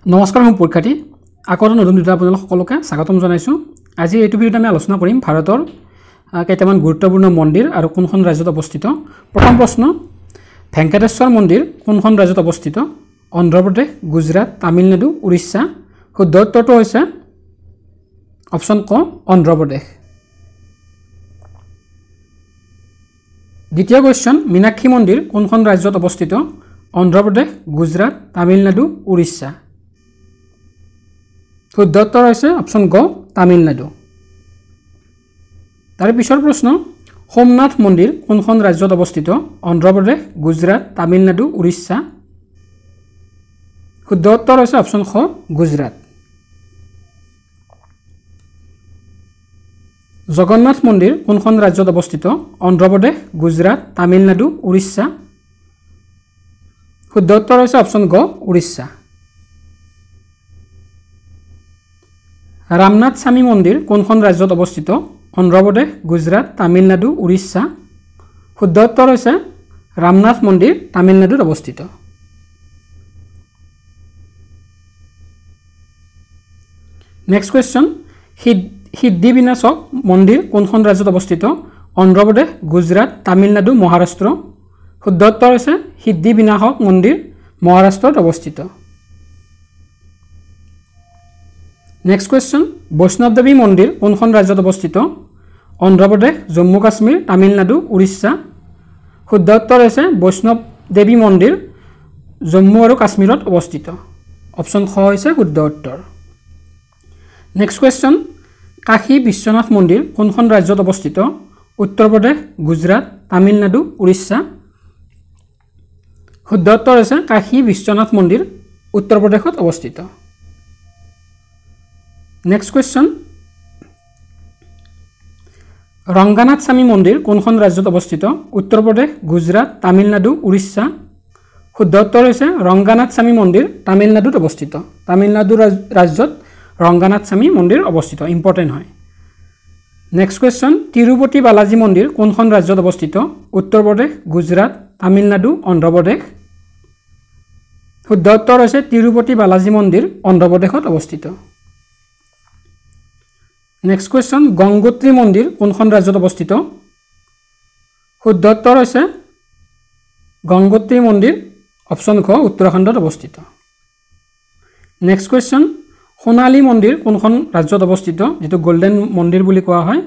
নমস্কাৰ পৰীক্ষাৰ্থী আকৌ নতুন ভিডিঅ' আপোনালোক সকলোকে স্বাগতম জনাইছো। আজি এইটো ভিডিঅ'ত আমি আলোচনা কৰিম ভাৰতৰ কেইটামান গুৰুত্বপূৰ্ণ মন্দিৰ আৰু কোনখন ৰাজ্যত অৱস্থিত। প্ৰথম প্ৰশ্ন, ভেংকটেশ্বৰ মন্দিৰ কোনখন ৰাজ্যত অৱস্থিত? অন্ধ্ৰপ্ৰদেশ, গুজৰাট, তামিলনাডু, উৰিষ্যা। শুদ্ধ উত্তৰটো হৈছে অপশ্যন ক, অন্ধ্ৰপ্ৰদেশ। দ্বিতীয় কোৱেশ্চন, মীনাক্ষী মন্দিৰ কোনখন ৰাজ্যত অৱস্থিত? অন্ধ্ৰপ্ৰদেশ, গুজৰাট, তামিলনাডু, উৰিষ্যা। শুদ্ধ উত্তৰ হৈছে অপশ্যন গ, তামিলনাডু। তাৰ পিছৰ প্ৰশ্ন, সোমনাথ মন্দিৰ কোনখন ৰাজ্যত অৱস্থিত? অন্ধ্ৰপ্ৰদেশ, গুজৰাট, তামিলনাডু, উৰিষ্যা। শুদ্ধ উত্তৰ হৈছে অপশ্যন খ, গুজৰাট। জগন্নাথ মন্দিৰ কোনখন ৰাজ্যত অৱস্থিত? অন্ধ্ৰপ্ৰদেশ, গুজৰাট, তামিলনাডু, উৰিষ্যা। শুদ্ধ উত্তৰ হৈছে অপশ্যন গ, উৰিষ্যা। ৰামনাথ স্বামী মন্দিৰ কোনখন ৰাজ্যত অৱস্থিত? অন্ধ্ৰপ্ৰদেশ, গুজৰাট, তামিলনাডু, উৰিষ্যা। শুদ্ধ উত্তৰ হৈছে ৰামনাথ মন্দিৰ তামিলনাডুত অৱস্থিত। নেক্সট কুৱেশ্যন, সিদ্ধিবিনায়ক মন্দিৰ কোনখন ৰাজ্যত অৱস্থিত? অন্ধ্ৰপ্ৰদেশ, গুজৰাট, তামিলনাডু, মহাৰাষ্ট্ৰ। শুদ্ধ উত্তৰ হৈছে সিদ্ধিবিনায়ক মন্দিৰ মহাৰাষ্ট্ৰত অৱস্থিত। নেক্সট কুৱেশ্যন, বৈষ্ণৱ দেৱী মন্দিৰ কোনখন ৰাজ্যত অৱস্থিত? অন্ধ্ৰপ্ৰদেশ, জম্মু কাশ্মীৰ, তামিলনাডু, উৰিষ্যা। শুদ্ধ উত্তৰ হৈছে বৈষ্ণৱ দেৱী মন্দিৰ জম্মু আৰু কাশ্মীৰত অৱস্থিত। অপশ্যন খ হৈছে শুদ্ধ উত্তৰ। নেক্সট কুৱেশ্যন, কাশী বিশ্বনাথ মন্দিৰ কোনখন ৰাজ্যত অৱস্থিত? উত্তৰ প্ৰদেশ, গুজৰাট, তামিলনাডু, উৰিষ্যা। শুদ্ধ উত্তৰ হৈছে কাশী বিশ্বনাথ মন্দিৰ উত্তৰ প্ৰদেশত অৱস্থিত। নেক্সট কুৱেশ্যন, ৰংগানাথ স্বামী মন্দিৰ কোনখন ৰাজ্যত অৱস্থিত? উত্তৰ প্ৰদেশ, গুজৰাট, তামিলনাডু, উৰিষ্যা। শুদ্ধ উত্তৰ হৈছে ৰংগানাথ স্বামী মন্দিৰ তামিলনাডুত অৱস্থিত। তামিলনাডু ৰাজ্যত ৰংগানাথ স্বামী মন্দিৰ অৱস্থিত, ইম্পৰ্টেণ্ট হয়। নেক্সট কুৱেশ্যন, তিৰুপতি বালাজী মন্দিৰ কোনখন ৰাজ্যত অৱস্থিত? উত্তৰ প্ৰদেশ, গুজৰাট, তামিলনাডু, অন্ধ্ৰপ্ৰদেশ। শুদ্ধ উত্তৰ হৈছে তিৰুপতি বালাজী মন্দিৰ অন্ধ্ৰপ্ৰদেশত অৱস্থিত। নেক্সট কুৱেশ্যন, গংগোত্ৰী মন্দিৰ কোনখন ৰাজ্যত অৱস্থিত? শুদ্ধ উত্তৰ হৈছে গংগোত্ৰী মন্দিৰ অপশ্যন খ, উত্তৰাখণ্ডত অৱস্থিত। নেক্সট কুৱেশ্যন, সোণালী মন্দিৰ কোনখন ৰাজ্যত অৱস্থিত? যিটো গল্ডেন মন্দিৰ বুলি কোৱা হয়।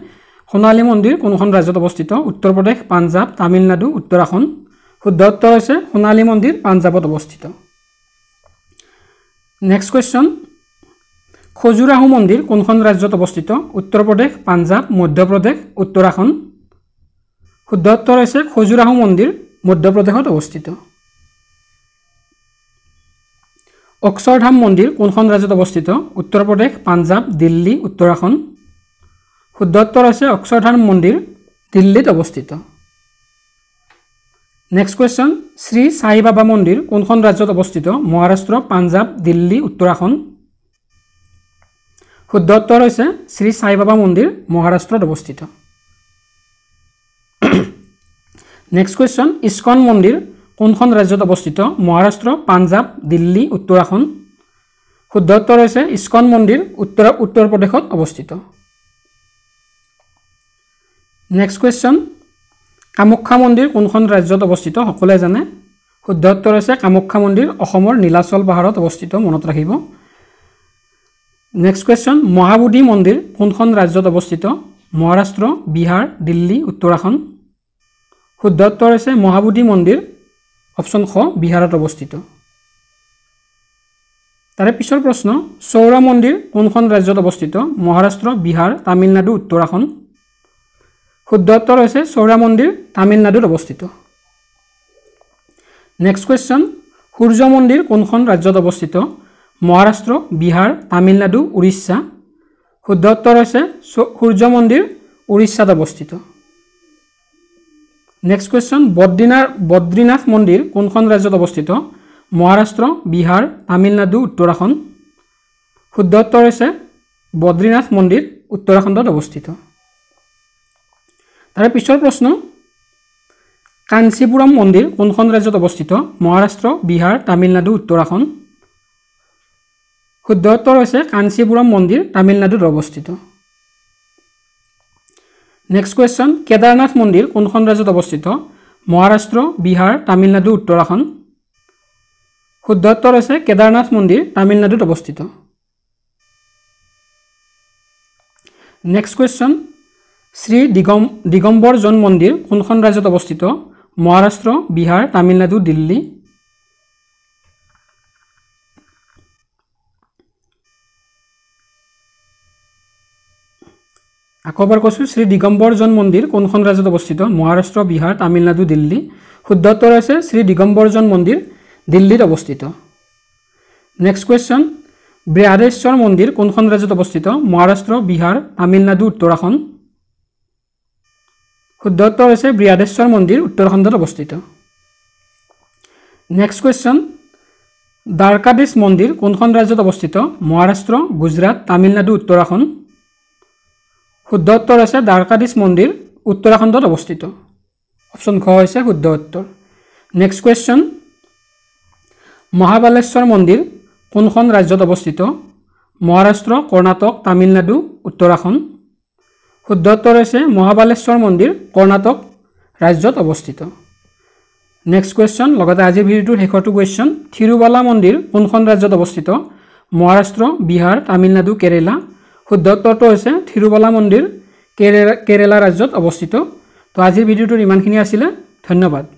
সোণালী মন্দিৰ কোনখন ৰাজ্যত অৱস্থিত? উত্তৰ প্ৰদেশ, পাঞ্জাৱ, তামিলনাডু, উত্তৰাখণ্ড। শুদ্ধ উত্তৰ হৈছে সোণালী মন্দিৰ পাঞ্জাৱত অৱস্থিত। নেক্সট কুৱেশ্যন, খজুৰাহো মন্দিৰ কোনখন ৰাজ্যত অৱস্থিত? উত্তৰ প্ৰদেশ, পাঞ্জাৱ, মধ্যপ্ৰদেশ, উত্তৰাখণ্ড। শুদ্ধ উত্তৰ হৈছে খজুৰাহো মন্দিৰ মধ্যপ্ৰদেশত অৱস্থিত। অক্ষৰধাম মন্দিৰ কোনখন ৰাজ্যত অৱস্থিত? উত্তৰ প্ৰদেশ, পাঞ্জাৱ, দিল্লী, উত্তৰাখণ্ড। শুদ্ধ উত্তৰ হৈছে অক্ষৰধাম মন্দিৰ দিল্লীত অৱস্থিত। নেক্সট কুৱেশ্যন, শ্ৰী সাই বাবা মন্দিৰ কোনখন ৰাজ্যত অৱস্থিত? মহাৰাষ্ট্ৰ, পাঞ্জাৱ, দিল্লী, উত্তৰাখণ্ড। শুদ্ধ উত্তৰ হৈছে শ্ৰী সাই বাবা মন্দিৰ মহাৰাষ্ট্ৰত অৱস্থিত। নেক্সট কুৱেশ্যন, ইস্কন মন্দিৰ কোনখন ৰাজ্যত অৱস্থিত? মহাৰাষ্ট্ৰ, পাঞ্জাৱ, দিল্লী, উত্তৰাখণ্ড। শুদ্ধ উত্তৰ হৈছে ইস্কন মন্দিৰ উত্তৰ প্ৰদেশত অৱস্থিত। নেক্সট কুৱেশ্যন, কামাখ্যা মন্দিৰ কোনখন ৰাজ্যত অৱস্থিত? সকলোৱে জানে। শুদ্ধ উত্তৰ হৈছে কামাখ্যা মন্দিৰ অসমৰ নীলাচল পাহাৰত অৱস্থিত, মনত ৰাখিব। নেক্সট কুৱেশ্যন, মহাবোধি মন্দিৰ কোনখন ৰাজ্যত অৱস্থিত? মহাৰাষ্ট্ৰ, বিহাৰ, দিল্লী, উত্তৰাখণ্ড। শুদ্ধ উত্তৰ হৈছে মহাবোধি মন্দিৰ অপশ্যন খ, বিহাৰত অৱস্থিত। তাৰে পিছৰ প্ৰশ্ন, সৌৰা মন্দিৰ কোনখন ৰাজ্যত অৱস্থিত? মহাৰাষ্ট্ৰ, বিহাৰ, তামিলনাডু, উত্তৰাখণ্ড। শুদ্ধ উত্তৰ হৈছে সৌৰা মন্দিৰ তামিলনাডুত অৱস্থিত। নেক্সট কুৱেশ্যন, সূৰ্য মন্দিৰ কোনখন ৰাজ্যত অৱস্থিত? মহাৰাষ্ট্ৰ, বিহাৰ, তামিলনাডু, উৰিষ্যা। শুদ্ধ উত্তৰ হৈছে সূৰ্য মন্দিৰ উৰিষ্যাত অৱস্থিত। নেক্সট কুৱেশ্যন, বদ্ৰীনাথ মন্দিৰ কোনখন ৰাজ্যত অৱস্থিত? মহাৰাষ্ট্ৰ, বিহাৰ, তামিলনাডু, উত্তৰাখণ্ড। শুদ্ধ উত্তৰ হৈছে বদ্ৰীনাথ মন্দিৰ উত্তৰাখণ্ডত অৱস্থিত। তাৰে পিছৰ প্ৰশ্ন, কাঞ্চীপুৰম মন্দিৰ কোনখন ৰাজ্যত অৱস্থিত? মহাৰাষ্ট্ৰ, বিহাৰ, তামিলনাডু, উত্তৰাখণ্ড। শুদ্ধ উত্তৰ হৈছে কাঞ্চীপুৰম মন্দিৰ তামিলনাডুত অৱস্থিত। নেক্সট কুৱেশ্যন, কেদাৰনাথ মন্দিৰ কোনখন ৰাজ্যত অৱস্থিত? মহাৰাষ্ট্ৰ, বিহাৰ, তামিলনাডু, উত্তৰাখণ্ড। শুদ্ধ উত্তৰ হৈছে কেদাৰনাথ মন্দিৰ তামিলনাডুত অৱস্থিত। নেক্সট কুৱেশ্যন, শ্ৰী দিগম্বৰ জন মন্দিৰ কোনখন ৰাজ্যত অৱস্থিত? মহাৰাষ্ট্ৰ, বিহাৰ, তামিলনাডু, দিল্লী। আকৌ এবাৰ কৈছোঁ, শ্ৰী দিগম্বৰ জন মন্দিৰ কোনখন ৰাজ্যত অৱস্থিত? মহাৰাষ্ট্ৰ, বিহাৰ, তামিলনাডু, দিল্লী। শুদ্ধ উত্তৰ হৈছে শ্ৰী দিগম্বৰ জন মন্দিৰ দিল্লীত অৱস্থিত। নেক্সট কুৱেশ্যন, বৃহদেশ্বৰ মন্দিৰ কোনখন ৰাজ্যত অৱস্থিত? মহাৰাষ্ট্ৰ, বিহাৰ, তামিলনাডু, উত্তৰাখণ্ড। শুদ্ধ উত্তৰ হৈছে বৃহদেশ্বৰ মন্দিৰ উত্তৰাখণ্ডত অৱস্থিত। নেক্সট কুৱেশ্যন, দ্বাৰকাধীশ মন্দিৰ কোনখন ৰাজ্যত অৱস্থিত? মহাৰাষ্ট্ৰ, গুজৰাট, তামিলনাডু, উত্তৰাখণ্ড। শুদ্ধ উত্তৰ হৈছে দ্বাৰকাধীশ মন্দিৰ উত্তৰাখণ্ডত অৱস্থিত। অপশ্যন খ হৈছে শুদ্ধ উত্তৰ। নেক্সট কুৱেশ্যন, মহাবালেশ্বৰ মন্দিৰ কোনখন ৰাজ্যত অৱস্থিত? মহাৰাষ্ট্ৰ, কৰ্ণাটক, তামিলনাডু, উত্তৰাখণ্ড। শুদ্ধ উত্তৰ হৈছে মহাবালেশ্বৰ মন্দিৰ কৰ্ণাটক ৰাজ্যত অৱস্থিত। নেক্সট কুৱেশ্যন, লগতে আজিৰ ভিডিঅ'টোৰ শেষৰটো কুৱেশ্যন, থিৰুবালা মন্দিৰ কোনখন ৰাজ্যত অৱস্থিত? মহাৰাষ্ট্ৰ, বিহাৰ, তামিলনাডু, কেৰেলা। শুদ্ধ উত্তৰটো হৈছে থিৰুবালা মন্দিৰ কেৰেলা ৰাজ্যত অৱস্থিত। তো আজিৰ ভিডিঅ'টোৰ ইমানখিনি আছিলে। ধন্যবাদ।